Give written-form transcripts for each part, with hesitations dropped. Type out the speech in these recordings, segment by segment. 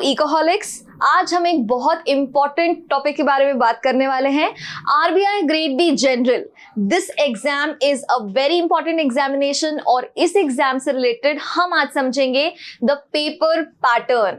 Ecoholics. आज हम एक बहुत इंपॉर्टेंट टॉपिक के बारे में बात करने वाले हैं, RBI grade B general. This exam is a very important examination और इस एग्जाम से रिलेटेड हम आज समझेंगे द पेपर पैटर्न।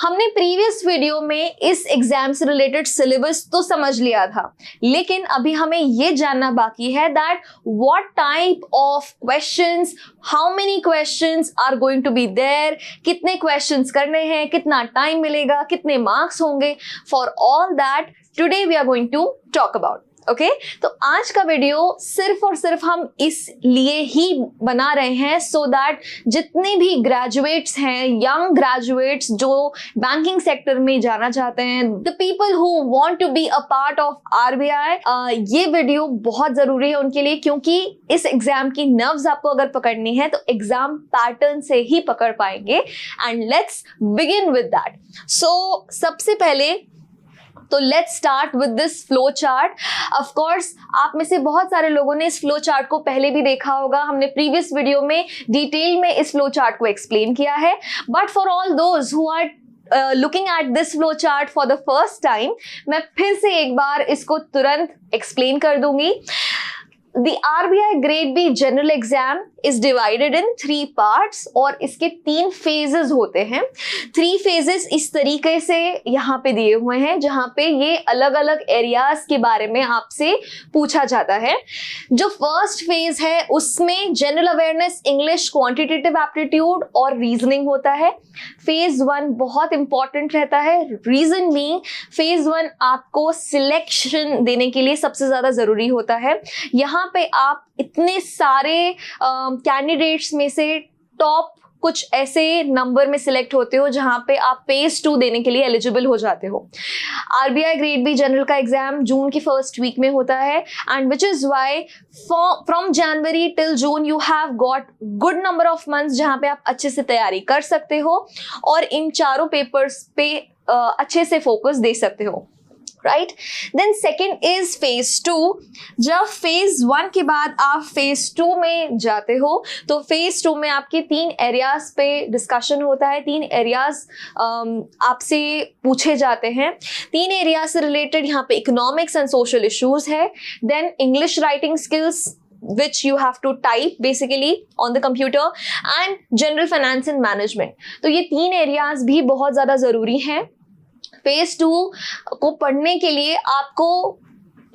हमने प्रीवियस वीडियो में इस एग्जाम से रिलेटेड सिलेबस तो समझ लिया था, लेकिन अभी हमें ये जानना बाकी है that what type of questions, how many questions are going to be there, कितने क्वेश्चंस करने हैं, कितना टाइम मिलेगा, कितने मार्क्स होंगे। For all that today we are going to talk about. Okay, तो आज का वीडियो सिर्फ और सिर्फ हम इसलिए ही बना रहे हैं सो दैट जितने भी ग्रेजुएट्स हैं, यंग ग्रेजुएट्स जो बैंकिंग सेक्टर में जाना चाहते हैं, the people who want to be a part of RBI, ये वीडियो बहुत जरूरी है उनके लिए, क्योंकि इस एग्जाम की नर्व्स आपको अगर पकड़नी है तो एग्जाम पैटर्न से ही पकड़ पाएंगे। And let's begin with that. So सबसे पहले तो let's start with this flow chart. Of course आप में से बहुत सारे लोगों ने इस फ्लो चार्ट को पहले भी देखा होगा, हमने प्रीवियस वीडियो में डिटेल में इस फ्लो चार्ट को एक्सप्लेन किया है। But for all those who are looking at this flow chart for the first time, मैं फिर से एक बार इसको तुरंत एक्सप्लेन कर दूंगी। The RBI Grade B General Exam is divided in 3 parts और इसके 3 phases होते हैं। 3 phases इस तरीके से यहाँ पे दिए हुए हैं, जहाँ पे ये अलग अलग एरियाज के बारे में आपसे पूछा जाता है। जो फर्स्ट फेज है उसमें general awareness, English, quantitative aptitude और रीजनिंग होता है। फेज 1 बहुत इंपॉर्टेंट रहता है। रीजन मीन फेज 1 आपको सिलेक्शन देने के लिए सबसे ज्यादा जरूरी होता है। यहाँ पे आप इतने सारे कैंडिडेट्स में से टॉप कुछ ऐसे नंबर में सिलेक्ट होते हो जहां पे आप फेज 2 देने के लिए एलिजिबल हो जाते हो। आरबीआई ग्रेड बी जनरल का एग्जाम जून की फर्स्ट वीक में होता है and which is why from January till June you have got good number of months जहां पे आप अच्छे से तैयारी कर सकते हो और इन चारों पेपर्स पे अच्छे से फोकस दे सकते हो। Right, then second is phase 2। जब फेज 1 के बाद आप फेज 2 में जाते हो तो फेज 2 में आपके 3 एरियाज पे डिस्कशन होता है। 3 एरियाज आपसे पूछे जाते हैं। 3 एरियाज से रिलेटेड यहाँ पे इकोनॉमिक्स एंड सोशल इश्यूज है, then English writing skills which you have to type basically on the computer, and general finance and management। तो ये 3 एरियाज भी बहुत ज़्यादा ज़रूरी हैं। फेज 2 को पढ़ने के लिए आपको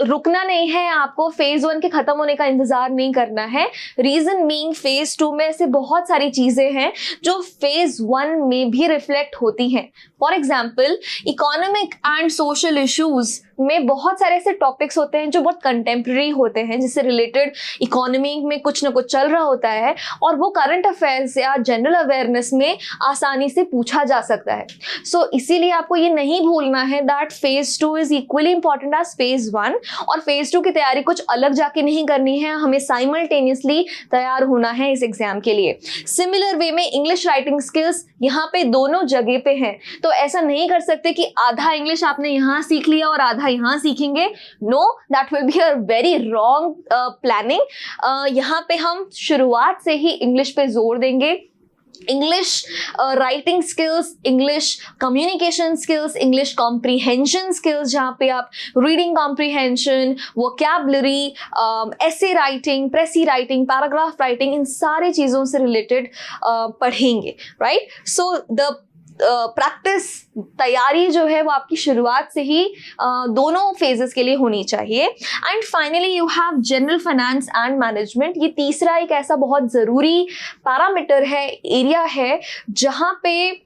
रुकना नहीं है, आपको फेज 1 के खत्म होने का इंतजार नहीं करना है। रीजन मीन फेज 2 में ऐसे बहुत सारी चीजें हैं जो फेज 1 में भी रिफ्लेक्ट होती हैं। For example economic and social issues में बहुत सारे ऐसे टॉपिक्स होते हैं जो बहुत कंटेम्प्रेरी होते हैं, जिससे रिलेटेड इकोनॉमी में कुछ ना कुछ चल रहा होता है और वो करंट अफेयर्स या जनरल अवेयरनेस में आसानी से पूछा जा सकता है। सो इसीलिए आपको ये नहीं भूलना है that phase 2 is equally important as phase 1 और फेज 2 की तैयारी कुछ अलग जाके नहीं करनी है, हमें साइमल्टेनियसली तैयार होना है इस एग्जाम के लिए। सिमिलर वे में इंग्लिश राइटिंग स्किल्स यहाँ पे दोनों जगह पे हैं, तो ऐसा नहीं कर सकते कि आधा इंग्लिश आपने यहाँ सीख लिया और आधा यहाँ सीखेंगे। No, that will be a very wrong planning. यहाँ पे हम शुरुआत से ही इंग्लिश पे जोर देंगे। English writing skills, English communication skills, English comprehension skills, जहाँ पे आप reading comprehension, vocabulary, essay writing, precis writing, paragraph writing, इन सारी चीज़ों से रिलेटेड पढ़ेंगे। राइट, सो द प्रैक्टिस, तैयारी जो है वो आपकी शुरुआत से ही दोनों फेजेस के लिए होनी चाहिए। And finally you have general finance and management. ये तीसरा एक ऐसा बहुत ज़रूरी पैरामीटर है, एरिया है, जहाँ पे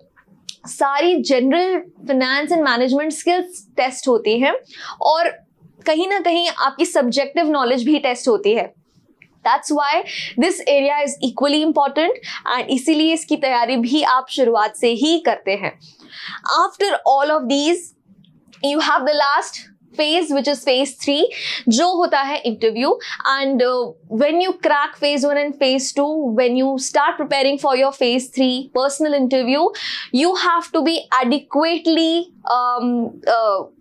सारी general finance and management skills test होती हैं और कहीं ना कहीं आपकी सब्जेक्टिव नॉलेज भी टेस्ट होती है। That's why this area is equally important and इसीलिए इसकी तैयारी भी आप शुरुआत से ही करते हैं। After all of these, you have the last phase which is phase 3, जो होता है interview, and when you crack phase 1 and phase 2, when you start preparing for your phase 3 personal interview, you have to be adequately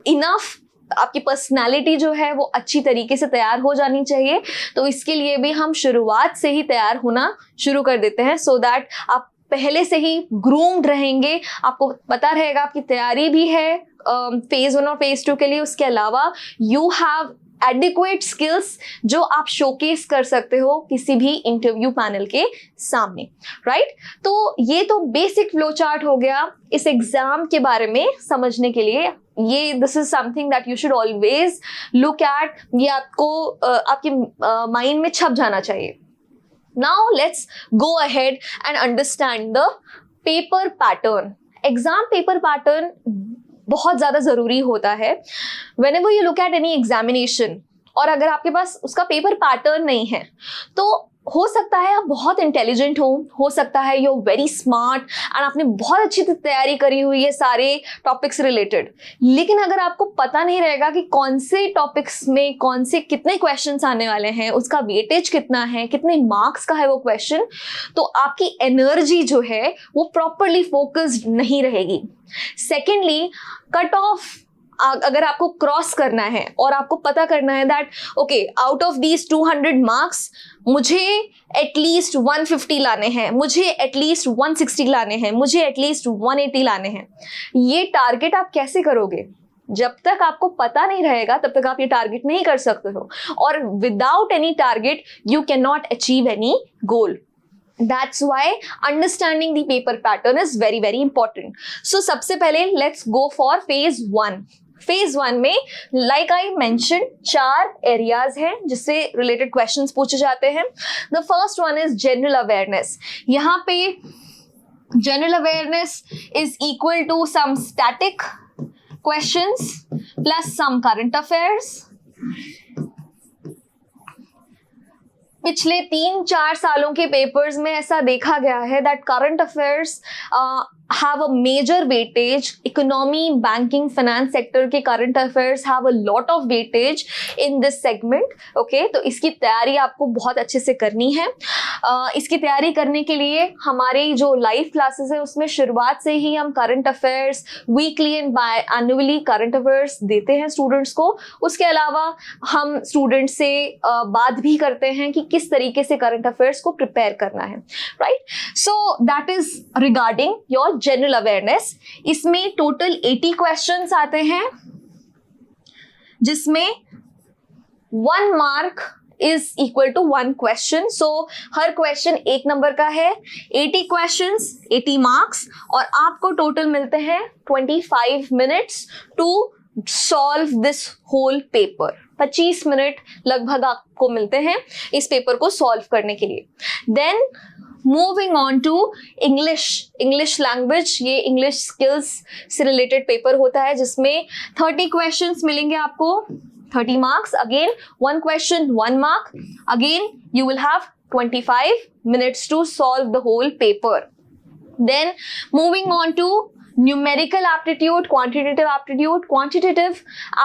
enough, आपकी personality जो है वो अच्छी तरीके से तैयार हो जानी चाहिए। तो इसके लिए भी हम शुरुआत से ही तैयार होना शुरू कर देते हैं सो दैट आप पहले से ही ग्रूम्ड रहेंगे, आपको पता रहेगा, आपकी तैयारी भी है फेज 1 और फेज 2 के लिए, उसके अलावा यू हैव एडिक्वेट स्किल्स जो आप शोकेस कर सकते हो किसी भी इंटरव्यू पैनल के सामने, राइट? तो ये तो बेसिक फ्लो चार्ट हो गया इस एग्जाम के बारे में समझने के लिए। ये this is something that you should always look at, ये आपको आपके माइंड में छप जाना चाहिए। Now let's go ahead and understand the paper pattern. Exam paper pattern बहुत ज़्यादा ज़रूरी होता है whenever you look at any examination। और अगर आपके पास उसका पेपर पैटर्न नहीं है तो हो सकता है आप बहुत इंटेलिजेंट हो सकता है you are very smart and आपने बहुत अच्छी तैयारी करी हुई है सारे टॉपिक्स रिलेटेड, लेकिन अगर आपको पता नहीं रहेगा कि कौन से टॉपिक्स में कौन से कितने क्वेश्चंस आने वाले हैं, उसका वेटेज कितना है, कितने मार्क्स का है वो क्वेश्चन, तो आपकी एनर्जी जो है वो प्रॉपरली फोकस्ड नहीं रहेगी। सेकेंडली, कट ऑफ अगर आपको क्रॉस करना है और आपको पता करना है that okay out of these 200 marks मुझे एटलीस्ट 150 लाने हैं, मुझे एटलीस्ट 160 लाने हैं, मुझे एटलीस्ट 180 लाने हैं, ये टारगेट आप कैसे करोगे? जब तक आपको पता नहीं रहेगा तब तक आप ये टारगेट नहीं कर सकते हो, और without any target you can not achieve any goal. That's why understanding the paper pattern is very very important. So सबसे पहले let's go for phase 1. Phase 1 में लाइक आई मेंशन 4 एरियाज हैं जिससे रिलेटेड क्वेश्चंस पूछे जाते हैं। The first one is general awareness. यहाँ पे general awareness is equal to some static questions plus some current affairs. पिछले 3-4 सालों के पेपर्स में ऐसा देखा गया है that current affairs have a major weightage, economy, banking, finance sector के current affairs have a lot of weightage in this segment, okay? तो इसकी तैयारी आपको बहुत अच्छे से करनी है। इसकी तैयारी करने के लिए हमारे जो लाइव क्लासेस है उसमें शुरुआत से ही हम current affairs weekly and annually current affairs देते हैं स्टूडेंट्स को। उसके अलावा हम स्टूडेंट्स से बात भी करते हैं कि किस तरीके से करंट अफेयर्स को प्रिपेयर करना है, right? So that is regarding your general awareness. इसमें टोटल 80 क्वेश्चंस आते हैं जिसमें 1 mark is equal to 1 question. So हर क्वेश्चन 1 नंबर का है। 80 क्वेश्चंस 80 मार्क्स, और आपको टोटल मिलते हैं 25 minutes to solve this whole paper. 25 minute लगभग आपको मिलते हैं इस पेपर को सॉल्व करने के लिए। Then moving on to English language, ये इंग्लिश स्किल्स से रिलेटेड पेपर होता है जिसमें 30 क्वेश्चंस मिलेंगे आपको, 30 marks. Again 1 question 1 mark, again you will have 25 minutes to solve the whole paper. Then moving on to numerical aptitude, quantitative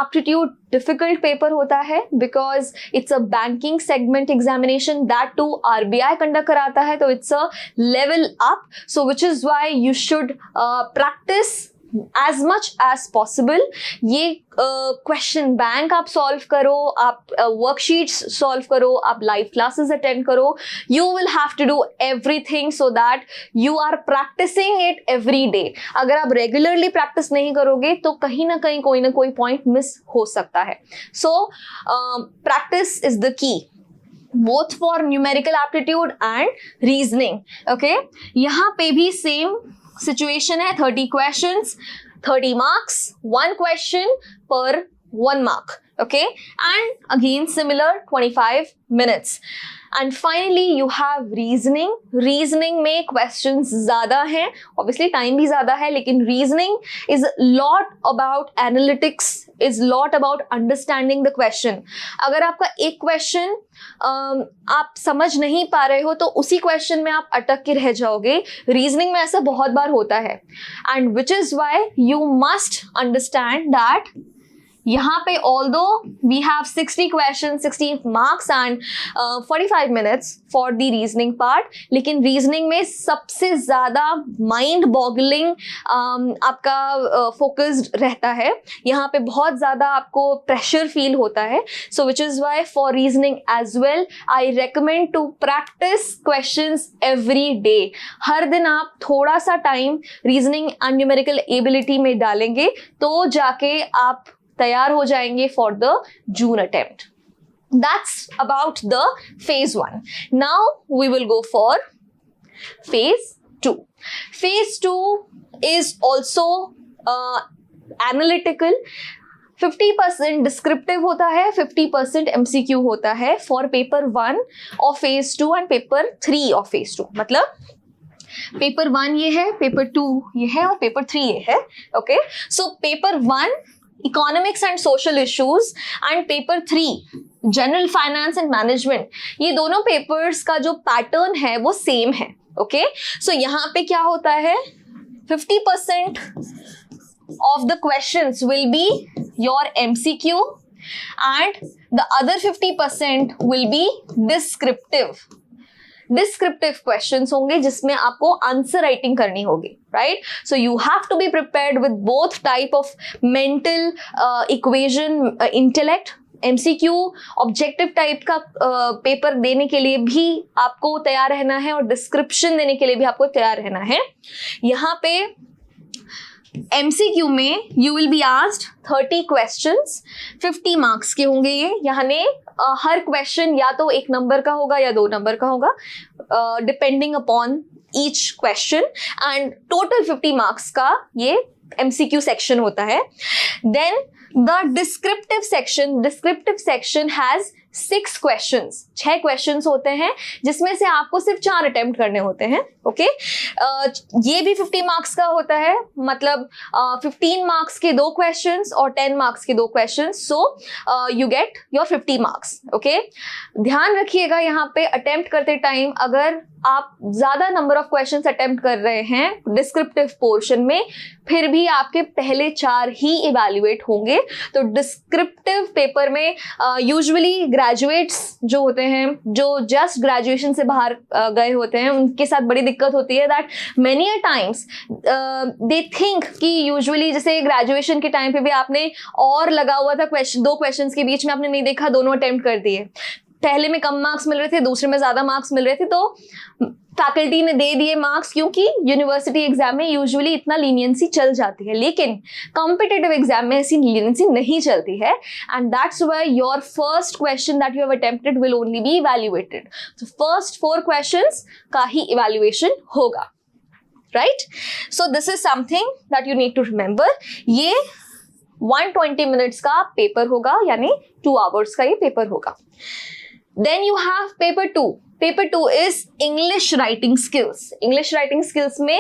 aptitude difficult paper होता है because it's a banking segment examination, that too RBI conduct कराता है, तो it's a level up. So which is why you should practice as much as possible। ये question bank आप solve करो, आप worksheets solve करो, आप लाइव क्लासेस अटेंड करो। You will have to do everything so that you are practising it every day. अगर आप regularly practice नहीं करोगे तो कहीं ना कहीं कोई ना कोई पॉइंट मिस हो सकता है। So practice is the key both for numerical aptitude and reasoning, okay? यहाँ पे भी सेम सिचुएशन है। 30 क्वेश्चंस 30 मार्क्स, 1 क्वेश्चन पर 1 mark, okay? And again similar 25 minutes। And finally you have reasoning में questions ज़्यादा हैं, obviously time भी ज़्यादा है, लेकिन reasoning is lot about analytics, is lot about understanding the question। अगर आपका एक question आप समझ नहीं पा रहे हो तो उसी क्वेश्चन में आप अटक के रह जाओगे। रीजनिंग में ऐसा बहुत बार होता है, and which is why you must understand that यहाँ पे although we have 60 question 60 marks and 45 minutes for the reasoning part, लेकिन रीजनिंग में सबसे ज़्यादा माइंड बॉगलिंग आपका फोकस्ड रहता है, यहाँ पे बहुत ज़्यादा आपको प्रेशर फील होता है. So which is why for reasoning as well I recommend to practice questions every day. हर दिन आप थोड़ा सा time reasoning and numerical ability में डालेंगे तो जाके आप तैयार हो जाएंगे for the June attempt. That's about the phase 1. Now we will go for phase 2. Phase 2 is also analytical. 50% descriptive होता है, 50% MCQ होता है for paper 1 of phase 2 and paper 3 of phase 2. मतलब पेपर 1 ये है, पेपर 2 ये है और पेपर 3 ये है. Okay, so paper 1 economics and social issues and paper 3 general finance and management, ये दोनों पेपर्स का जो पैटर्न है वो सेम है. ओके, सो यहाँ पे क्या होता है, 50% of the questions will be your MCQ and the other 50% will be descriptive questions होंगे जिसमें आपको आंसर राइटिंग करनी होगी. Right, so you have to be prepared with both type of mental equation intellect. MCQ objective type का paper देने के लिए भी आपको तैयार रहना है और डिस्क्रिप्शन देने के लिए भी आपको तैयार रहना है. यहाँ पे MCQ में you will be asked 30 questions, 50 marks के होंगे ये. यानी हर क्वेश्चन या तो 1 नंबर का होगा या 2 नंबर का होगा, depending upon each question, and total 50 marks का ये MCQ सेक्शन होता है. Then the descriptive section has 6 questions, 6 questions होते हैं जिसमें से आपको सिर्फ 4 अटेम्प्ट करने होते हैं. ओके, ये भी 50 मार्क्स का होता है, मतलब 15 मार्क्स के 2 क्वेश्चंस और 10 मार्क्स के 2 questions. So you get your 50 marks. Okay, ध्यान रखिएगा यहाँ पे अटेम्प्ट करते टाइम अगर आप ज्यादा नंबर ऑफ क्वेश्चंस अटेम्प्ट कर रहे हैं डिस्क्रिप्टिव पोर्शन में, फिर भी आपके पहले 4 ही इवैल्यूएट होंगे. तो डिस्क्रिप्टिव पेपर में यूजुअली ग्रेजुएट्स जो होते हैं, जो जस्ट ग्रेजुएशन से बाहर गए होते हैं, उनके साथ बड़ी दिक्कत होती है that many a times they think कि यूजुअली जैसे ग्रेजुएशन के टाइम पे भी आपने और लगा हुआ था क्वेश्चन, 2 क्वेश्चंस के बीच में आपने नहीं देखा, दोनों अटेम्प्ट कर दिए. पहले में कम मार्क्स मिल रहे थे, दूसरे में ज्यादा मार्क्स मिल रहे थे, तो फैकल्टी ने दे दिए मार्क्स, क्योंकि यूनिवर्सिटी एग्जाम में यूजुअली इतना लीनियंसी चल जाती है, लेकिन कॉम्पिटिटिव एग्जाम में ऐसी लीनियंसी नहीं चलती है. And that's why your first question that you have attempted will only be evaluated. तो फर्स्ट 4 क्वेश्चंस का ही इवैल्यूएशन होगा. Right, so this is something that you need to remember. ये 120 मिनट्स का पेपर होगा, यानी 2 आवर्स का ये पेपर होगा. Then you have paper 2. Paper 2 is English writing skills. English writing skills में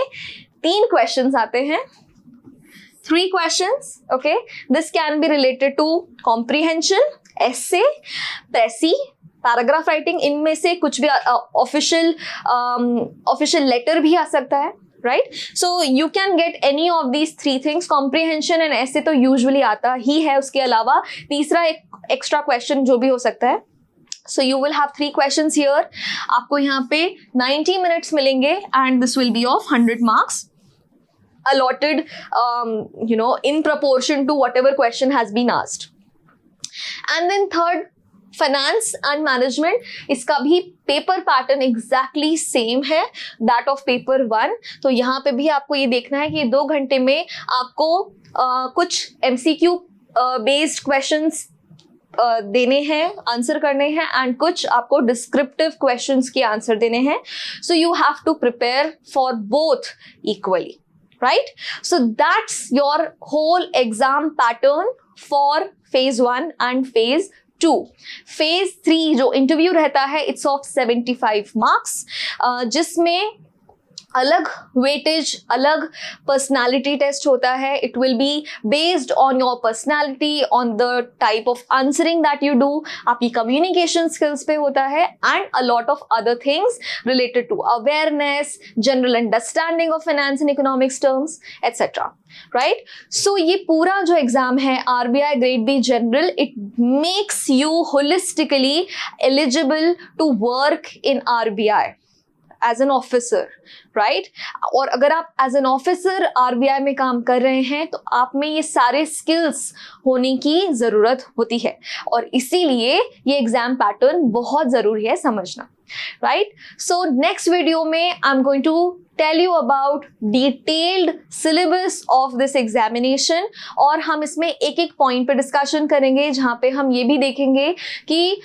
3 questions आते हैं. 3 questions. Okay. This can be related to comprehension, essay, précis, paragraph writing. इनमें से कुछ भी official letter भी आ सकता है. Right? So you can get any of these 3 things. Comprehension and essay तो usually आता ही है. उसके अलावा तीसरा एक extra question जो भी हो सकता है. So you will have 3 questions here. आपको यहाँ पे 90 minutes मिलेंगे and this will be of 100 marks allotted, in proportion to whatever question has been asked. And then third, finance and management. इसका भी पेपर पैटर्न एग्जैक्टली सेम है that of paper 1. तो यहाँ पे भी आपको ये देखना है कि 2 घंटे में आपको कुछ MCQ बेस्ड क्वेश्चंस देने हैं, आंसर करने हैं, एंड कुछ आपको डिस्क्रिप्टिव क्वेश्चंस के आंसर देने हैं. So you have to prepare for both equally. Right, so that's your whole exam pattern for phase 1 and phase 2. phase 3 जो इंटरव्यू रहता है, इट्स ऑफ 75 मार्क्स, जिसमें अलग वेटेज, अलग पर्सनालिटी टेस्ट होता है. It will be based on your personality, on the type of answering that you do, आपकी communication skills पे होता है, and a lot of other things related to awareness, general understanding of finance and economics terms etcetera. Right. So ये पूरा जो exam है RBI grade B general, it makes you holistically eligible to work in RBI as an officer. Right. और अगर आप as an officer RBI में काम कर रहे हैं तो आप में ये सारे स्किल्स होने की ज़रूरत होती है, और इसीलिए ये एग्जाम पैटर्न बहुत ज़रूरी है समझना. राइट. सो नेक्स्ट वीडियो में I am going to tell you about detailed syllabus of this examination, और हम इसमें एक एक पॉइंट पे डिस्कशन करेंगे, जहाँ पे हम ये भी देखेंगे कि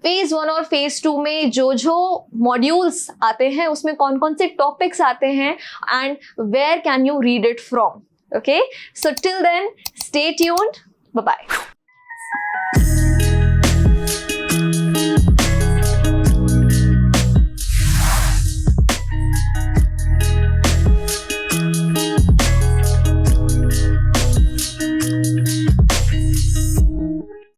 फेज 1 और फेज 2 में जो जो मॉड्यूल्स आते हैं उसमें कौन कौन से टॉपिक्स आते हैं, and where can you read it from. Okay, so till then stay tuned, bye bye.